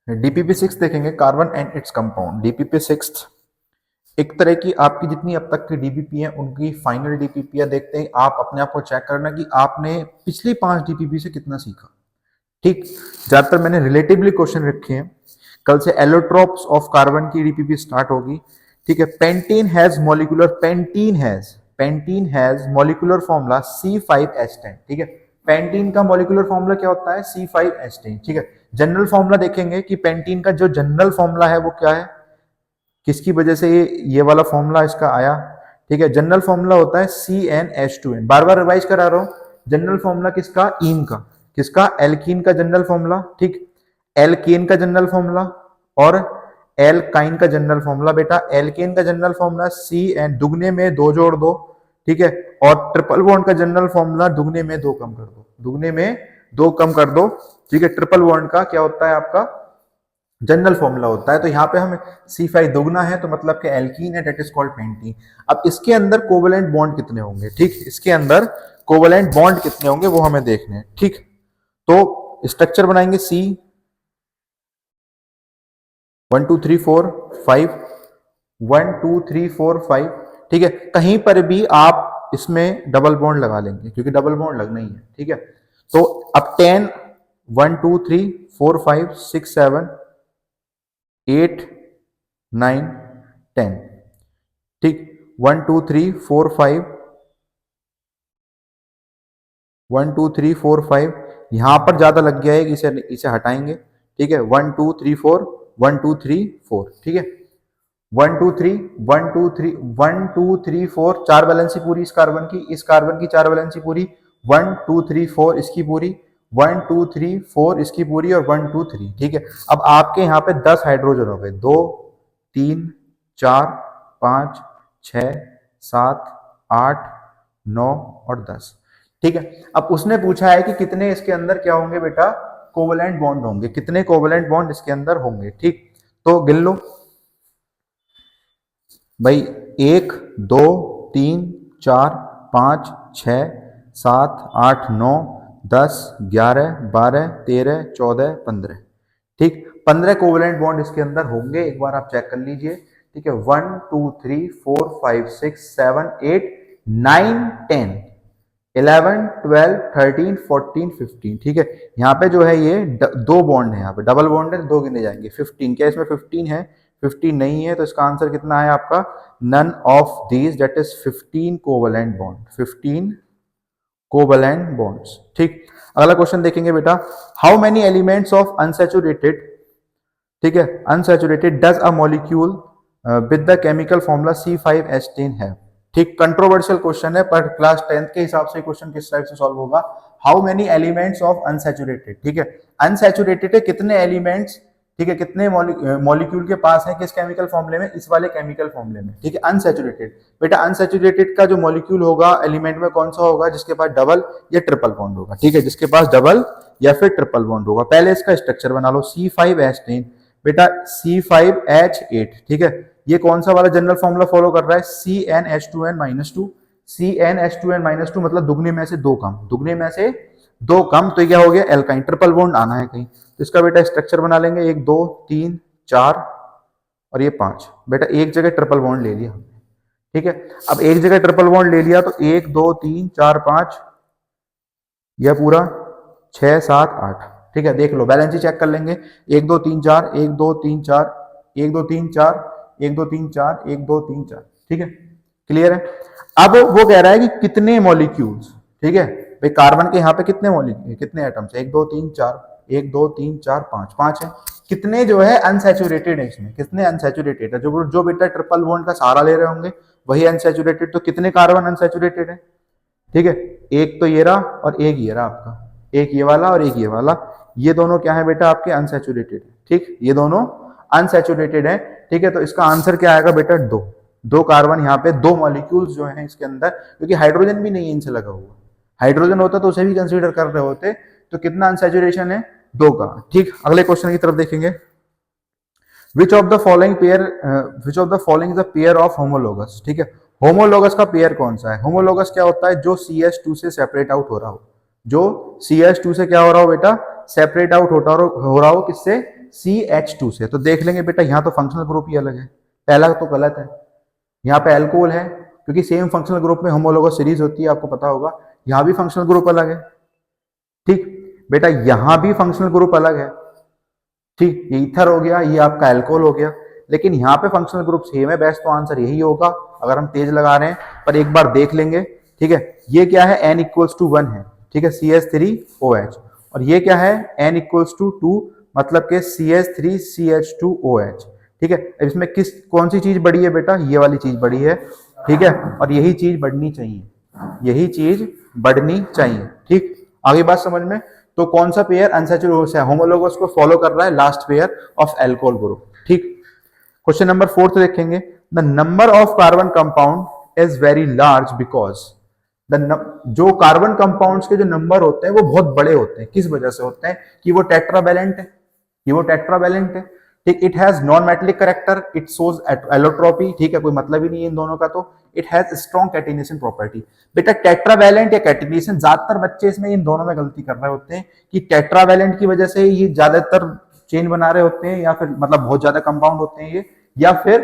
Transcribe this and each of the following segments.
DPP6 देखेंगे, carbon and its compound. DPP6 एक तरह की आपकी जितनी अब तक की डीपीपी है उनकी फाइनल डीपीपी है। देखते हैं, आप अपने आप को चेक करना कि आपने पिछली 5 डीपीपी से कितना सीखा। ठीक, ज्यादातर मैंने रिलेटिवली क्वेश्चन रखे हैं। कल से एलोट्रोप्स ऑफ कार्बन की डीपीपी स्टार्ट होगी। ठीक है, pentene has molecular formula C5H10। ठीक है, पेंटीन का मॉलिक्यूलर फॉर्मूला क्या होता है? C5H10। ठीक है, जनरल फॉर्मूला देखेंगे कि पेंटीन का जो जनरल फॉर्मूला है वो क्या है, किसकी वजह से ये वाला फॉर्मूला इसका आया। ठीक है, जनरल फॉर्मूला होता है CnH2n। बार बार रिवाइज करा रहा हूं, जनरल फॉर्मूला किसका? ईन का। किसका? एल्कीन का जनरल फॉर्मूला। ठीक, एल्केन का जनरल फॉर्मूला और एल्काइन का जनरल फॉर्मूला। बेटा एल्केन का जनरल फॉर्मूला CN दुगने में 2 जोड़ दो। ठीक है, और ट्रिपल बॉन्ड का जनरल फॉर्मूला दुगने में 2 कम कर दो, दुगने में 2 कम कर दो। ठीक है, ट्रिपल बॉन्ड का क्या होता है आपका? जनरल फॉर्मूला होता है। तो यहाँ पे हमें C5 दुगना है तो मतलब कि एल्कीन है, डेट इज कॉल्ड पेंटीन। अब इसके अंदर कोवेलेंट बॉन्ड कितने होंगे? ठीक, इसके अंदर कोवेलेंट बॉन्ड कितने होंगे वो हमें देखने हैं। ठीक, तो स्ट्रक्चर बनाएंगे C 1 2 3 4 5 1 2 3 4 5। ठीक है, कहीं पर भी आप इसमें डबल बॉन्ड लगा लेंगे क्योंकि डबल बॉन्ड लगना ही है। ठीक है, तो अब 10 1 2 3 4 5 6 7 8 9 10। ठीक, 1 2 3 4 5 1 2 3 4 5 यहां पर ज्यादा लग गया है, इसे हटाएंगे। ठीक है, 1 2 3 4 1 2 3 4। ठीक है, 1 2 3 1 2 3 1 2 3 4 4 वैलेंसी पूरी इस कार्बन की, इस कार्बन की 4 वैलेंसी पूरी। 1 2 3 4 इसकी पूरी, 1 2 3 4 इसकी पूरी और 1 2 3। ठीक है, अब आपके यहाँ पे 10 हाइड्रोजन हो गए, 2 3 4 5 6 7 8 9 और 10। ठीक है, अब उसने पूछा है कि कितने इसके अंदर क्या होंगे बेटा? कोवेलेंट बॉन्ड होंगे। कितने कोवेलेंट बॉन्ड इसके अंदर होंगे? ठीक, तो गिन लो भाई, 1 2 3 4 5 6 7 8 9 10 11 12 13 14 15। ठीक, 15 कोवेलेंट बॉन्ड इसके अंदर होंगे। एक बार आप चेक कर लीजिए। ठीक है, 1 2 3 4 5 6 7 8 9 10 11 12 13 14 15। ठीक है, यहाँ पे जो है ये 2 बॉन्ड है, यहाँ पे डबल बॉन्ड है, 2 गिने जाएंगे। 15, क्या इसमें 15 है? 15 नहीं है, तो इसका आंसर कितना है आपका? None of these, that is 15 covalent bond, 15 covalent bonds. ठीक, अगला क्वेश्चन देखेंगे बेटा, how many elements of unsaturated, ठीक है, unsaturated does a molecule with the chemical formula C5H10 है। ठीक, कंट्रोवर्शियल क्वेश्चन है पर क्लास 10th के हिसाब से क्वेश्चन किस टाइप से सॉल्व होगा? How many elements of unsaturated. ठीक है, अनसैचुरेटेड है कितने एलिमेंट्स, ठीक है, कितने मॉलिक्यूल के पास है किस केमिकल फॉर्मूले में? इस वाले केमिकल फॉर्मूले में। ठीक है, अनसैचुरेटेड। बेटा अनसैचुरेटेड का जो मॉलिक्यूल होगा एलिमेंट में कौन सा होगा? जिसके पास डबल या ट्रिपल बॉन्ड होगा। ठीक है, जिसके पास डबल या फिर ट्रिपल बॉन्ड होगा। पहले इसका स्ट्रक्चर बना लो, C5H10। बेटा C5H8। ठीक है, ये कौन सा वाला जनरल फॉर्मूला फॉलो कर रहा है? CnH2n-2। CnH2n-2 मतलब दुगने में से 2 कम, दुगने में से 2 कम, तो क्या हो गया? एल्काइन। ट्रिपल बॉन्ड आना है कहीं, तो इसका बेटा स्ट्रक्चर बना लेंगे। 1 2 3 4 और ये 5। बेटा एक जगह ट्रिपल बॉन्ड ले लिया। ठीक है, अब एक जगह ट्रिपल बॉन्ड ले लिया तो 1 2 3 4 5 यह पूरा 6 7 8। ठीक है, देख लो, बैलेंस ही चेक कर लेंगे। 1 2 3 4 1 2 3 4 1 2 3 4 1 2 3 4 1 2 3 4। ठीक है, क्लियर है? अब वो कह रहा है कि कितने मॉलिक्यूल्स, ठीक है भाई, कार्बन के यहाँ पे कितने मॉलिक्यूल, कितने एटम्स? 1 2 3 4 1 2 3 4 5 5 है। कितने जो है अनसैचुरेटेड है इसमें? कितने अनसैचुरेटेड है? जो बेटा ट्रिपल बॉन्ड का सहारा ले रहे होंगे वही अनसैचुरेटेड। तो कितने कार्बन अनसैचुरेटेड है? ठीक है, एक तो ये रहा और एक ये रहा आपका, एक ये वाला और एक ये वाला, ये दोनों क्या है बेटा? आपके अनसैचुरेटेड है। ठीक, ये दोनों अनसैचुरेटेड है। ठीक है, तो इसका आंसर क्या आएगा बेटा? 2 कार्बन, यहाँ पे 2 मॉलिक्यूल्स जो हैं इसके अंदर, क्योंकि हाइड्रोजन भी नहीं है इनसे लगा हुआ। हाइड्रोजन होता तो उसे भी कंसीडर कर रहे होते। तो कितना अनसैचुरेशन है? 2 का। ठीक, अगले क्वेश्चन की तरफ देखेंगे। Which of the following is a pair of homologous. ठीक है, होमोलोगस का पेयर कौन सा है? होमोलोगस क्या होता है? जो CH2 से सेपरेट आउट हो रहा हो, जो CH2 से क्या हो रहा हो बेटा? सेपरेट आउट हो रहा हो, किससे? CH2 से। तो देख लेंगे बेटा यहाँ तो फंक्शनल ग्रुप ही अलग है, पहला तो गलत है। यहाँ पे अल्कोहल है क्योंकि सेम फंक्शनल ग्रुप में होमोलोगस सीरीज होती है, आपको पता होगा। यहाँ भी फंक्शनल ग्रुप अलग है, ठीक बेटा, यहाँ भी फंक्शनल ग्रुप अलग है, ठीक। ये ईथर हो गया, ये आपका अल्कोहल हो गया, लेकिन यहाँ पे फंक्शनल ग्रुप सेम है। बेस्ट तो आंसर यही होगा अगर हम तेज लगा रहे हैं, पर एक बार देख लेंगे, ठीक है। ये क्या है, n = 1 है, ठीक है, CH3OH। और ये क्या है, n = 2, मतलब के CH3CH2OH, ठीक है। अब इसमें कौन सी चीज बड़ी है बेटा, ये वाली चीज बड़ी है, ठीक है, और यही चीज बढ़नी चाहिए, यही चीज बढ़नी चाहिए, ठीक। आगे बात समझ में। तो कौन सा पेयर अनसैचुरेटेड है, होमोलोगस को फॉलो कर रहा है, last pair of alcohol group, ठीक। क्वेश्चन नंबर 4 देखेंगे। The number of carbon compound is very large because जो कार्बन कंपाउंड्स के जो नंबर होते हैं वो बहुत बड़े होते हैं। किस वजह से होते हैं, कि वो टेट्रावैलेंट है, कि वो टेट्रावैलेंट है, ठीक। It has non metallic character, it shows allotropy, ठीक है, कोई मतलब ही नहीं है इन दोनों का। तो it has strong catenation property. बेटा टेट्रावैलेंट या कैटिनेशन, ज्यादातर बच्चे इसमें इन दोनों में गलती कर रहे होते हैं कि टेट्रावैलेंट की वजह से ये ज्यादातर चेन बना रहे होते हैं, या फिर मतलब बहुत ज्यादा कंपाउंड होते हैं ये, या फिर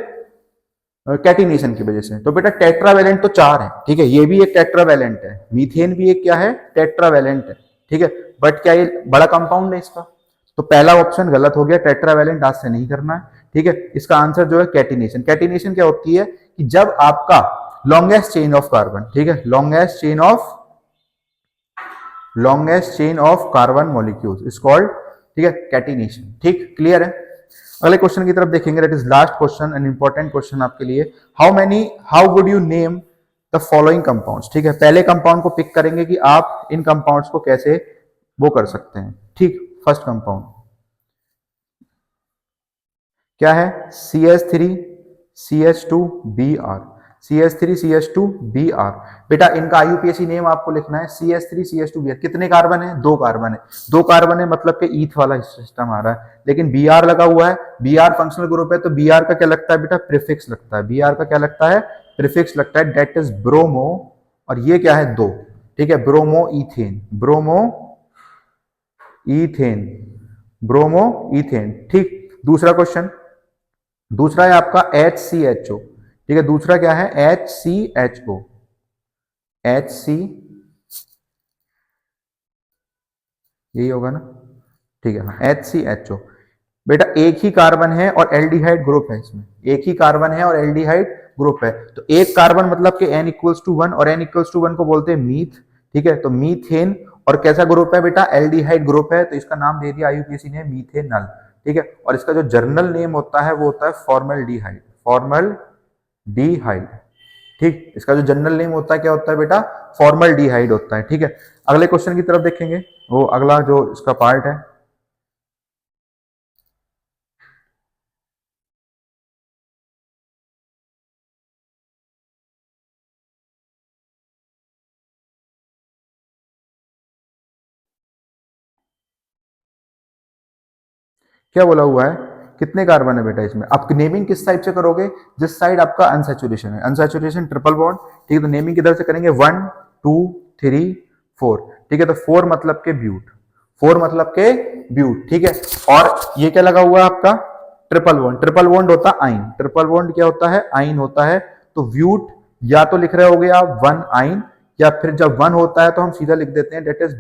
कैटिनेशन की वजह से। तो बेटा टेट्रावैलेंट तो 4 है, ठीक है, ये भी एक टेट्रावैलेंट है, मीथेन भी एक क्या है, टेट्रावैलेंट है, ठीक है। बट क्या ये बड़ा कंपाउंड है इसका, तो पहला ऑप्शन गलत हो गया, टेट्रावैलेंट आज से नहीं करना है, ठीक है। इसका आंसर जो है कैटिनेशन। कैटिनेशन क्या होती है कि जब आपका लॉन्गेस्ट चेन ऑफ कार्बन, ठीक है, longest chain of carbon molecules is called, ठीक है, कैटिनेशन, ठीक, क्लियर है। अगले क्वेश्चन की तरफ देखेंगे, that is last question and important question आपके लिए। How would you name the following compounds, ठीक है। पहले कंपाउंड को पिक करेंगे कि आप इन कंपाउंड्स को कैसे वो कर सकते हैं, ठीक। फर्स्ट कंपाउंड क्या है, CH3CH2Br, CH3CH2Br। बेटा इनका IUPAC नेम आपको लिखना है CH3CH2Br। कितने कार्बन है, 2 कार्बन है, 2 कार्बन है, मतलब कि ईथ वाला सिस्टम आ रहा है, लेकिन Br लगा हुआ है। Br फंक्शनल ग्रुप है, तो Br का क्या लगता है बेटा, प्रीफिक्स लगता है। Br का क्या लगता है, प्रीफिक्स लगता है, दैट इज ब्रोमो। और ये क्या है, 2, ठीक है, ब्रोमो ईथेन, ठीक। दूसरा क्वेश्चन, दूसरा है आपका HCHO, ठीक है। दूसरा क्या है, HCHO, यही होगा ना, ठीक है, हाँ, HCHO। बेटा एक ही कार्बन है और एल्डिहाइड ग्रुप है, इसमें एक ही कार्बन है और एल्डिहाइड ग्रुप है। तो एक कार्बन मतलब कि n = 1 और n = 1 को बोलते हैं मीथ, ठीक है। तो मीथेन, और कैसा ग्रुप है बेटा, एल्डिहाइड ग्रुप है, तो इसका नाम दे दिया IUPAC ने मीथेनल, ठीक है। और इसका जो जर्नल नेम होता है वो होता है फॉर्मल्डिहाइड, ठीक। इसका जो जनरल नेम होता है क्या होता है बेटा, फॉर्मल्डिहाइड होता है, ठीक है। अगले क्वेश्चन की तरफ देखेंगे, वो अगला जो इसका पार्ट है, क्या बोला हुआ है, कितने कार्बन है बेटा इसमें। आप नेमिंग किस साइड से करोगे, जिस साइड आपका अनसैचुरेशन है, अनसैचुरेशन ट्रिपल बॉन्ड, ठीक है। तो नेमिंग किधर से करेंगे, 1 2 3 4, ठीक है। तो 4 मतलब के ब्यूट, ठीक है। और ये क्या लगा हुआ है आपका, ट्रिपल बॉन्ड होता है आइन, ट्रिपल बॉन्ड क्या होता है, आइन होता है। तो ब्यूट या तो लिख रहे होगे आप 1 आइन, या फिर जब 1 होता है तो हम सीधा लिख देते हैं दैट इज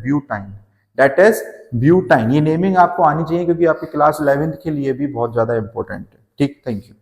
ब्यूटाइन। ये नेमिंग आपको आनी चाहिए क्योंकि आपकी क्लास 11th के लिए भी बहुत ज्यादा इंपॉर्टेंट है, ठीक। Thank you.